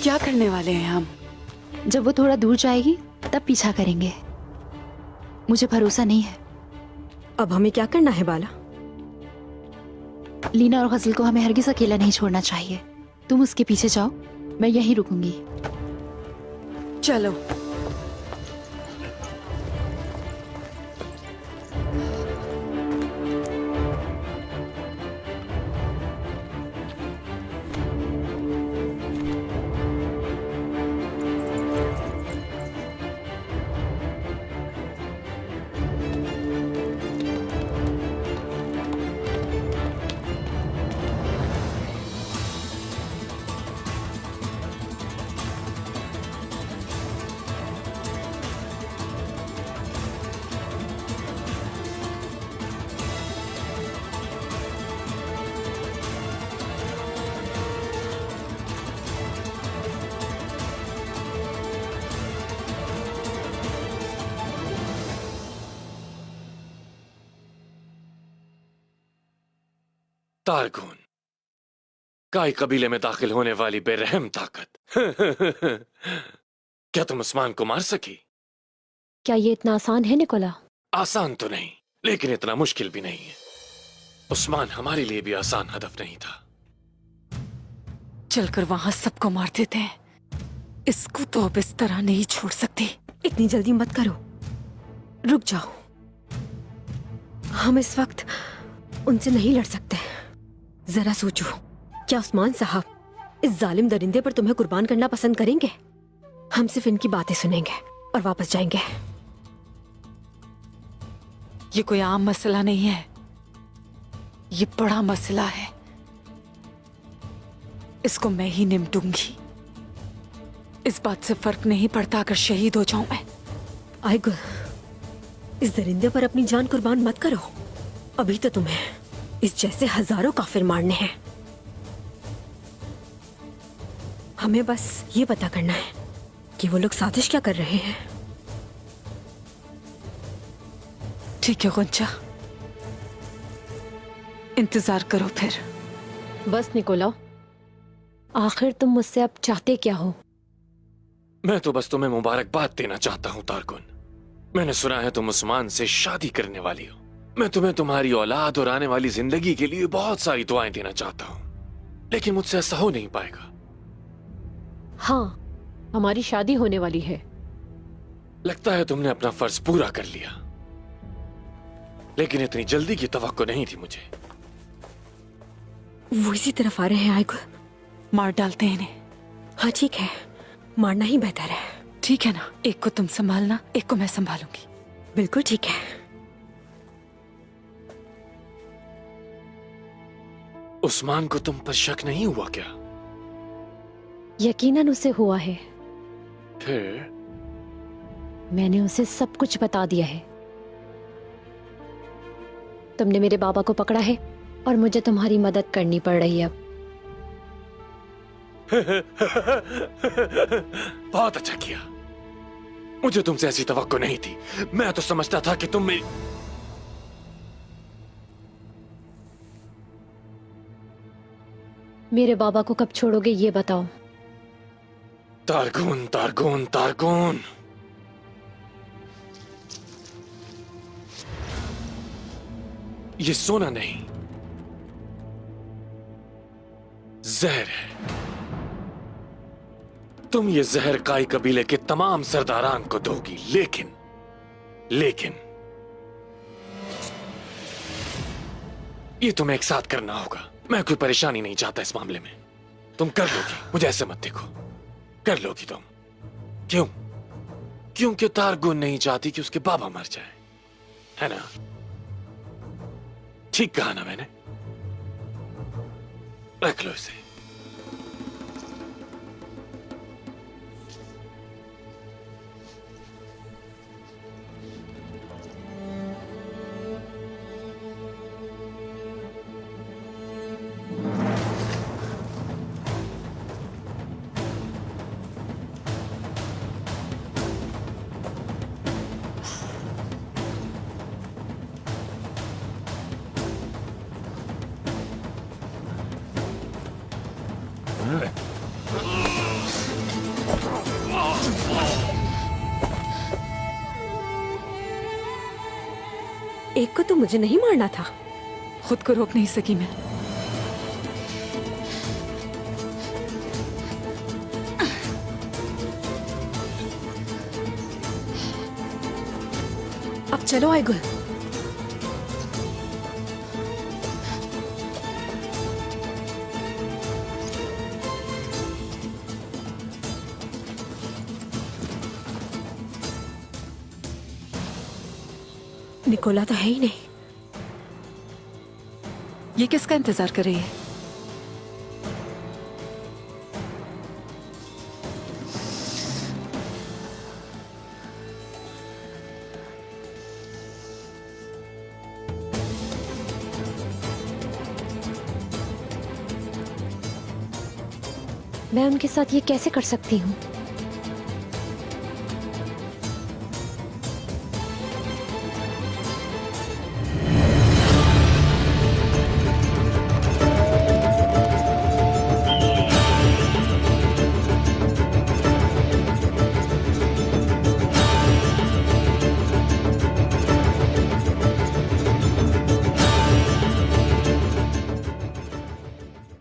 क्या करने वाले हैं हम? जब वो थोड़ा दूर जाएगी तब पीछा करेंगे। मुझे भरोसा नहीं है। अब हमें क्या करना है बाला? लीना और गजल को हमें हरगिज अकेला नहीं छोड़ना चाहिए। तुम उसके पीछे जाओ, मैं यहीं रुकूंगी। चलो। तारगुन, काई कबीले में दाखिल होने वाली बेरहम ताकत। क्या तुम उस्मान को मार सकी? क्या ये इतना आसान है निकोला? आसान तो नहीं, लेकिन इतना मुश्किल भी नहीं है। उस्मान हमारे लिए भी आसान हदफ नहीं था। चलकर वहां सबको मार देते हैं। इसको तो अब इस तरह नहीं छोड़ सकती। इतनी जल्दी मत करो, रुक जाओ। हम इस वक्त उनसे नहीं लड़ सकते। जरा सोचो, क्या उस्मान साहब इस जालिम दरिंदे पर तुम्हें कुर्बान करना पसंद करेंगे? हम सिर्फ इनकी बातें सुनेंगे और वापस जाएंगे। ये कोई आम मसला नहीं है, ये बड़ा मसला है। इसको मैं ही निपटूंगी। इस बात से फर्क नहीं पड़ता अगर शहीद हो जाऊं मैं। आयगुल, इस दरिंदे पर अपनी जान कुर्बान मत करो। अभी तो तुम्हें इस जैसे हजारों काफिर मारने हैं। हमें बस ये पता करना है कि वो लोग साजिश क्या कर रहे हैं। ठीक है गुंजा, इंतजार करो फिर। बस निकोला, आखिर तुम मुझसे अब चाहते क्या हो? मैं तो बस तुम्हें मुबारकबाद देना चाहता हूँ तारगुन। मैंने सुना है तुम उस्मान से शादी करने वाली हो। मैं तुम्हें तुम्हारी औलाद और आने वाली जिंदगी के लिए बहुत सारी दुआएं देना चाहता हूँ, लेकिन मुझसे ऐसा हो नहीं पाएगा। हाँ, हमारी शादी होने वाली है। लगता है तुमने अपना फर्ज पूरा कर लिया, लेकिन इतनी जल्दी की तवक्को नहीं थी मुझे। वो इसी तरफ आ रहे हैं आयगुल। मार डालते हैं इन्हें। हाँ ठीक है, मारना ही बेहतर है। ठीक है ना, एक को तुम संभालना, एक को मैं संभालूंगी। बिल्कुल ठीक है। उस्मान को तुम पर शक नहीं हुआ क्या? यकीनन उसे हुआ है। फिर? मैंने उसे सब कुछ बता दिया है। तुमने मेरे बाबा को पकड़ा है और मुझे तुम्हारी मदद करनी पड़ रही है अब। बहुत अच्छा किया। मुझे तुमसे ऐसी तवक्को नहीं थी। मैं तो समझता था कि तुम मेरे बाबा को कब छोड़ोगे ये बताओ। तारगुन, तारगुन, तारगुन। ये सोना नहीं, जहर है। तुम ये जहर काई कबीले के तमाम सरदारान को दोगी, लेकिन ये तुम्हें एक साथ करना होगा। मैं कोई परेशानी नहीं चाहता इस मामले में। तुम कर लोगी, मुझे ऐसे मत देखो। कर लोगी तुम। क्यों? क्योंकि तारगुन नहीं चाहती कि उसके बाबा मर जाए, है ना? ठीक कहा ना मैंने? रख लो इसे। एक को तो मुझे नहीं मारना था। खुद को रोक नहीं सकी मैं। अब चलो आयगुल। निकोला तो है ही नहीं। ये किसका इंतजार कर रही है? मैं उनके साथ ये कैसे कर सकती हूँ?